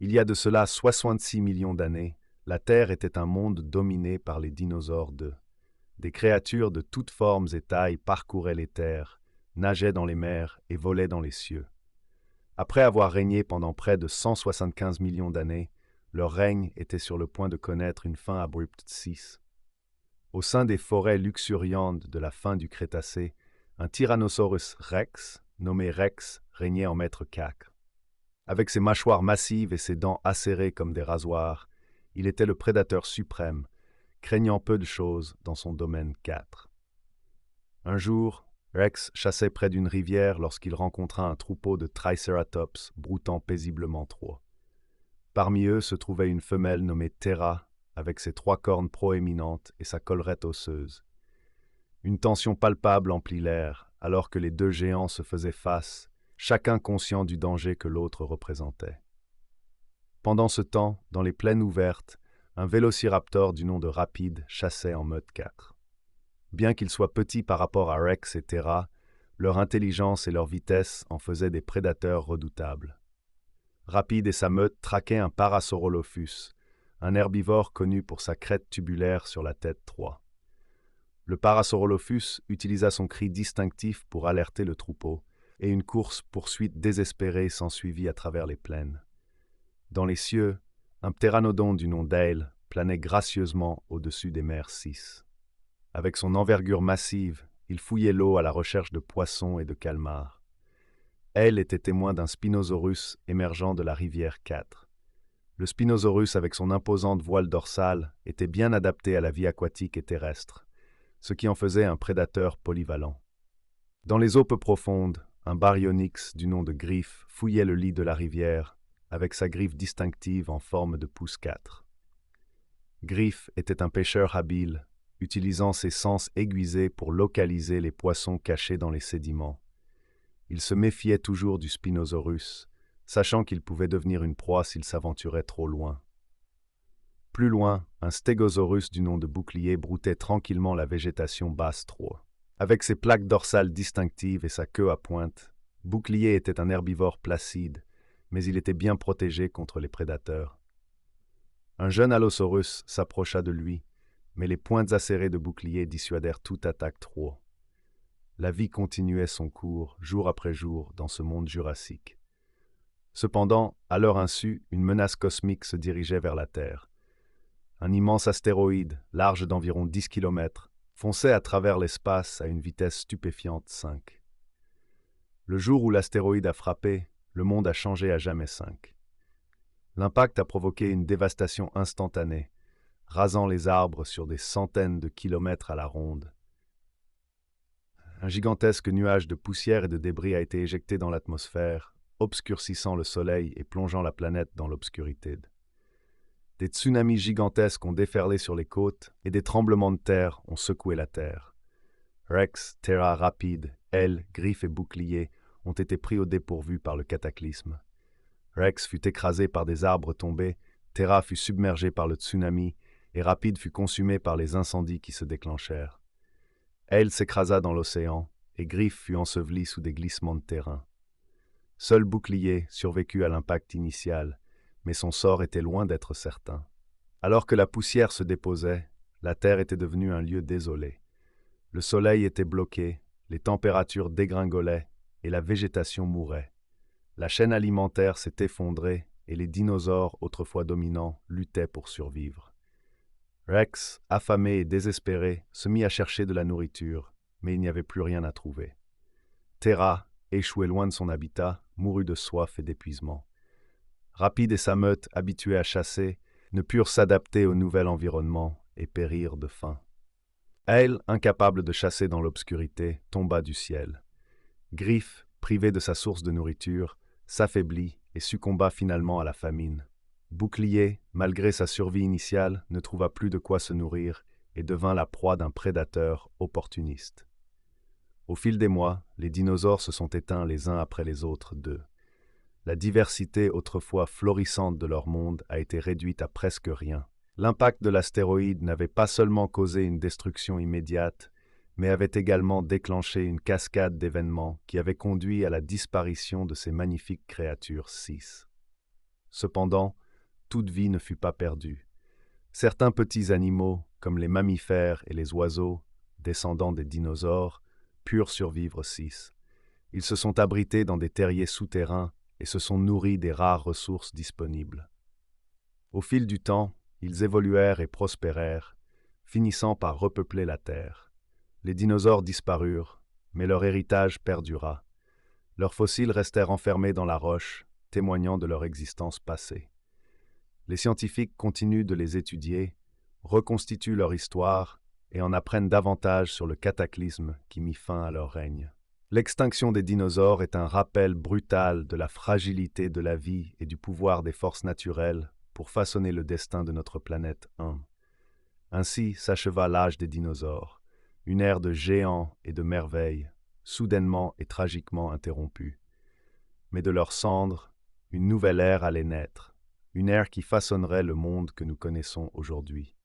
Il y a de cela 66 millions d'années, la Terre était un monde dominé par les dinosaures d'eux. Des créatures de toutes formes et tailles parcouraient les terres, nageaient dans les mers et volaient dans les cieux. Après avoir régné pendant près de 175 millions d'années, leur règne était sur le point de connaître une fin abrupte. 6. Au sein des forêts luxuriantes de la fin du Crétacé, un Tyrannosaurus rex, nommé Rex, régnait en maître cacre. Avec ses mâchoires massives et ses dents acérées comme des rasoirs, il était le prédateur suprême, craignant peu de choses dans son domaine 4. Un jour, Rex chassait près d'une rivière lorsqu'il rencontra un troupeau de Triceratops broutant paisiblement trop. Parmi eux se trouvait une femelle nommée Terra, avec ses 3 cornes proéminentes et sa collerette osseuse. Une tension palpable emplit l'air, alors que les deux géants se faisaient face, chacun conscient du danger que l'autre représentait. Pendant ce temps, dans les plaines ouvertes, un vélociraptor du nom de Rapide chassait en mode 4. Bien qu'ils soient petits par rapport à Rex et Terra, leur intelligence et leur vitesse en faisaient des prédateurs redoutables. Rapide et sa meute traquaient un Parasaurolophus, un herbivore connu pour sa crête tubulaire sur la tête 3. Le Parasaurolophus utilisa son cri distinctif pour alerter le troupeau, et une course-poursuite désespérée s'ensuivit à travers les plaines. Dans les cieux, un ptéranodon du nom d'Aile planait gracieusement au-dessus des mers 6. Avec son envergure massive, il fouillait l'eau à la recherche de poissons et de calmars. Aile était témoin d'un Spinosaurus émergeant de la rivière 4. Le Spinosaurus, avec son imposante voile dorsale, était bien adapté à la vie aquatique et terrestre, ce qui en faisait un prédateur polyvalent. Dans les eaux peu profondes, un baryonyx du nom de Griffe fouillait le lit de la rivière, avec sa griffe distinctive en forme de pouce 4. Griffe était un pêcheur habile, utilisant ses sens aiguisés pour localiser les poissons cachés dans les sédiments. Il se méfiait toujours du Spinosaurus, sachant qu'il pouvait devenir une proie s'il s'aventurait trop loin. Plus loin, un Stégosaurus du nom de Bouclier broutait tranquillement la végétation basse 3. Avec ses plaques dorsales distinctives et sa queue à pointe, Bouclier était un herbivore placide, mais il était bien protégé contre les prédateurs. Un jeune Allosaurus s'approcha de lui, mais les pointes acérées de Bouclier dissuadèrent toute attaque 3. La vie continuait son cours, jour après jour, dans ce monde jurassique. Cependant, à leur insu, une menace cosmique se dirigeait vers la Terre. Un immense astéroïde, large d'environ 10 km, fonçait à travers l'espace à une vitesse stupéfiante 5. Le jour où l'astéroïde a frappé, le monde a changé à jamais 5. L'impact a provoqué une dévastation instantanée, rasant les arbres sur des centaines de kilomètres à la ronde. Un gigantesque nuage de poussière et de débris a été éjecté dans l'atmosphère, obscurcissant le soleil et plongeant la planète dans l'obscurité. Des tsunamis gigantesques ont déferlé sur les côtes et des tremblements de terre ont secoué la terre. Rex, Terra, Rapide, Aile, Griffe et Bouclier ont été pris au dépourvu par le cataclysme. Rex fut écrasé par des arbres tombés, Terra fut submergé par le tsunami et Rapide fut consumé par les incendies qui se déclenchèrent. Aile s'écrasa dans l'océan et Griffe fut enseveli sous des glissements de terrain. Seul Bouclier survécut à l'impact initial, mais son sort était loin d'être certain. Alors que la poussière se déposait, la Terre était devenue un lieu désolé. Le soleil était bloqué, les températures dégringolaient et la végétation mourait. La chaîne alimentaire s'est effondrée et les dinosaures, autrefois dominants, luttaient pour survivre. Rex, affamé et désespéré, se mit à chercher de la nourriture, mais il n'y avait plus rien à trouver. Terra, échoué loin de son habitat, mourut de soif et d'épuisement. Rapide et sa meute, habitués à chasser, ne purent s'adapter au nouvel environnement et périrent de faim. Aile, incapable de chasser dans l'obscurité, tomba du ciel. Griffe, privé de sa source de nourriture, s'affaiblit et succomba finalement à la famine. Bouclier, malgré sa survie initiale, ne trouva plus de quoi se nourrir et devint la proie d'un prédateur opportuniste. Au fil des mois, les dinosaures se sont éteints les uns après les autres d'eux. La diversité autrefois florissante de leur monde a été réduite à presque rien. L'impact de l'astéroïde n'avait pas seulement causé une destruction immédiate, mais avait également déclenché une cascade d'événements qui avait conduit à la disparition de ces magnifiques créatures 6. Cependant, toute vie ne fut pas perdue. Certains petits animaux, comme les mammifères et les oiseaux, descendants des dinosaures, purent survivre aussi. Ils se sont abrités dans des terriers souterrains et se sont nourris des rares ressources disponibles. Au fil du temps, ils évoluèrent et prospérèrent, finissant par repeupler la Terre. Les dinosaures disparurent, mais leur héritage perdura. Leurs fossiles restèrent enfermés dans la roche, témoignant de leur existence passée. Les scientifiques continuent de les étudier, reconstituent leur histoire et en apprennent davantage sur le cataclysme qui mit fin à leur règne. L'extinction des dinosaures est un rappel brutal de la fragilité de la vie et du pouvoir des forces naturelles pour façonner le destin de notre planète 1. Ainsi s'acheva l'âge des dinosaures, une ère de géants et de merveilles, soudainement et tragiquement interrompue. Mais de leurs cendres, une nouvelle ère allait naître, une ère qui façonnerait le monde que nous connaissons aujourd'hui.